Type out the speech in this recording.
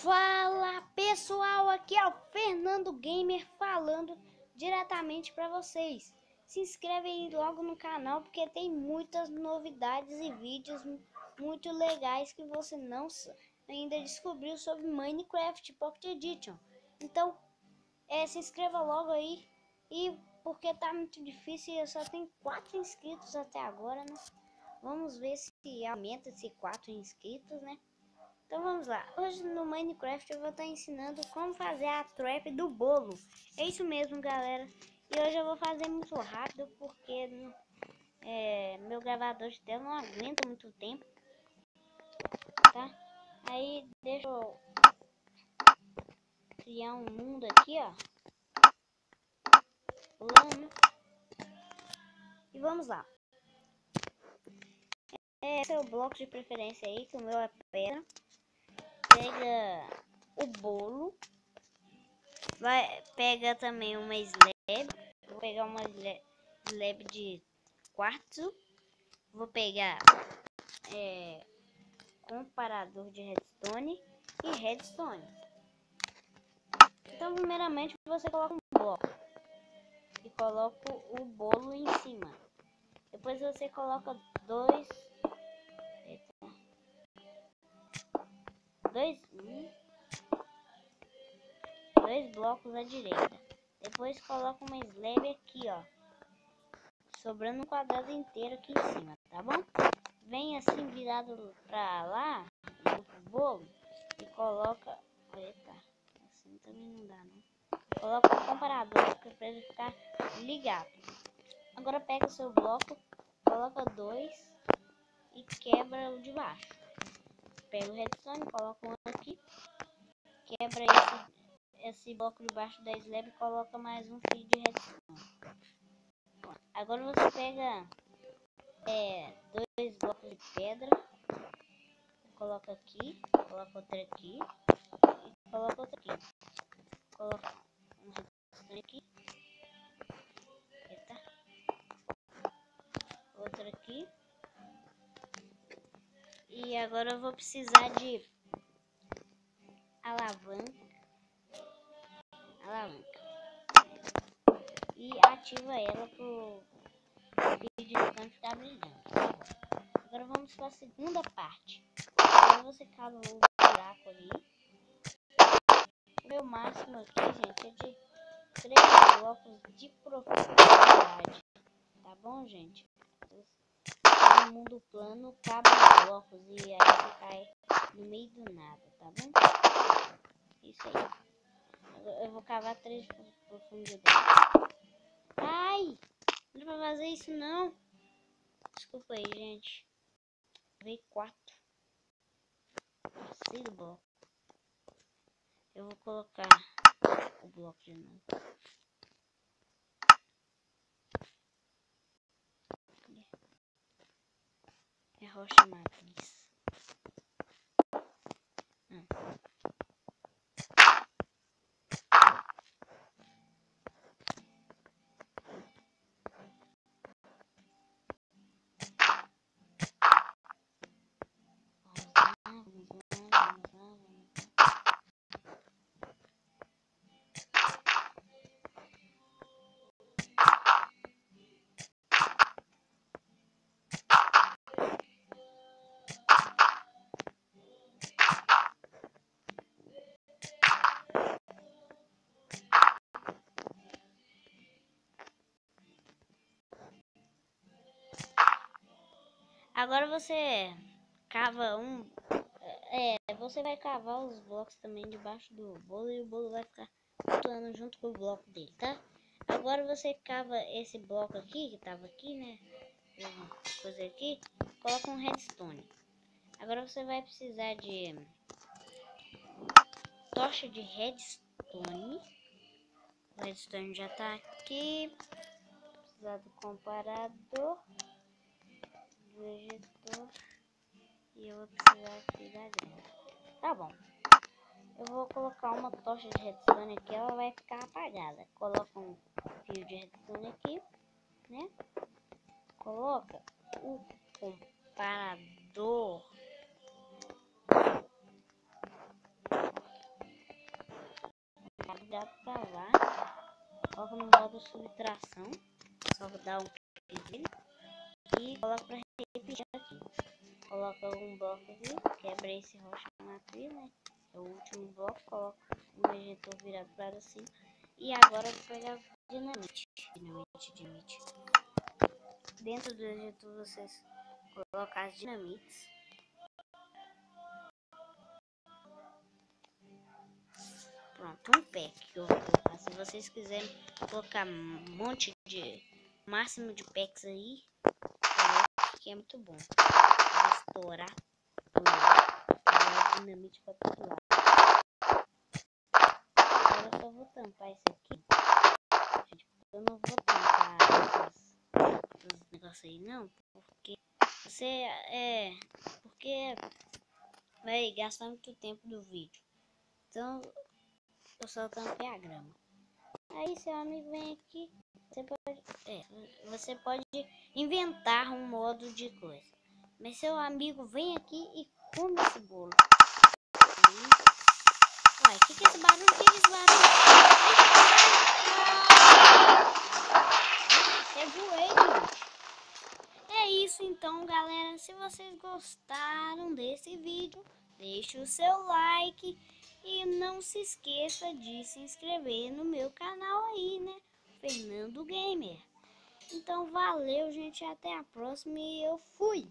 Fala pessoal, aqui é o Fernando Gamer falando diretamente para vocês. Se inscreve aí logo no canal porque tem muitas novidades e vídeos muito legais que você não ainda descobriu sobre Minecraft Pocket Edition. Então se inscreva logo aí, e porque tá muito difícil, eu só tenho 4 inscritos até agora, né? Vamos ver se aumenta esse 4 inscritos, né? Então vamos lá, hoje no Minecraft eu vou estar ensinando como fazer a trap do bolo. É isso mesmo, galera. E hoje eu vou fazer muito rápido porque meu gravador de tela não aguenta muito tempo, tá? Aí deixa eu criar um mundo aqui, ó. Plano. E vamos lá. Esse é o bloco de preferência aí, que o meu é pedra. Pega o bolo. Pega também uma slab. Vou pegar uma slab de quartzo. Vou pegar comparador de redstone e redstone. Então primeiramente você coloca um bloco e coloca o bolo em cima. Depois você coloca dois blocos à direita. Depois coloca uma slab aqui, ó, sobrando um quadrado inteiro aqui em cima, tá bom? Vem assim virado pra lá no bolo e coloca, eita, assim também não dá, não. Coloca um comparador para ele ficar ligado. Agora pega o seu bloco, coloca 2 e quebra o de baixo. Pega o redstone, coloca um aqui, quebra esse bloco de baixo da slab e coloca mais um fio de redstone. Agora você pega 2 blocos de pedra, coloca aqui, coloca outro aqui e coloca outro aqui. Coloca um redstone aqui, eita, outro aqui. E agora eu vou precisar de alavanca. E ativa ela pro vídeo ficar brilhando. Agora vamos para a segunda parte. Agora você cava um buraco ali. O meu máximo aqui, gente, é de 3 blocos de profundidade. Tá bom, gente? No mundo plano cabe os blocos e aí você cai no meio do nada, tá bom? Isso aí. Eu vou cavar 3 de profundidade. Ai! Não dá pra fazer isso não. Desculpa aí, gente. Veio 4. 6 blocos. Eu vou colocar o bloco de novo. É rocha matriz. Agora você cava você vai cavar os blocos também debaixo do bolo e o bolo vai ficar flutuando junto com o bloco dele, tá? Agora você cava esse bloco aqui, que tava aqui, né? Coisa aqui, coloca um redstone. Agora você vai precisar de tocha de redstone. O redstone já tá aqui. Precisar do comparador, do ejetor, e eu vou precisar aqui da grama. Tá bom. Eu vou colocar uma tocha de redstone aqui, ela vai ficar apagada. Coloca um fio de redstone aqui, né? Coloca o comparador subtração. Só vou dar um clique dele e coloca para repetir aqui. Coloca um bloco aqui, quebra esse rocha matriz, né? É o último bloco, coloca o ejetor virado para cima. E agora eu vou pegar dinamite. Dinamite. Dentro do ejetor vocês colocam as dinamites. Pronto, um pack que eu vou colocar. Se vocês quiserem colocar um monte de máximo de packs aí, que é muito bom. Vou estourar a dinamite para todo lado. Agora eu só vou tampar isso aqui. Gente, eu não vou tampar esses negócios aí não, porque porque vai gastar muito tempo do vídeo. Então eu só tampei a grama. Aí seu amigo vem aqui, você pode inventar um modo de coisa. Mas seu amigo vem aqui e come esse bolo. Uai, que é esse barulho? É voei. É isso então, galera. Se vocês gostaram desse vídeo, deixe o seu like e não se esqueça de se inscrever no meu canal aí, né? Fernando Gamer. Então valeu, gente, até a próxima e eu fui!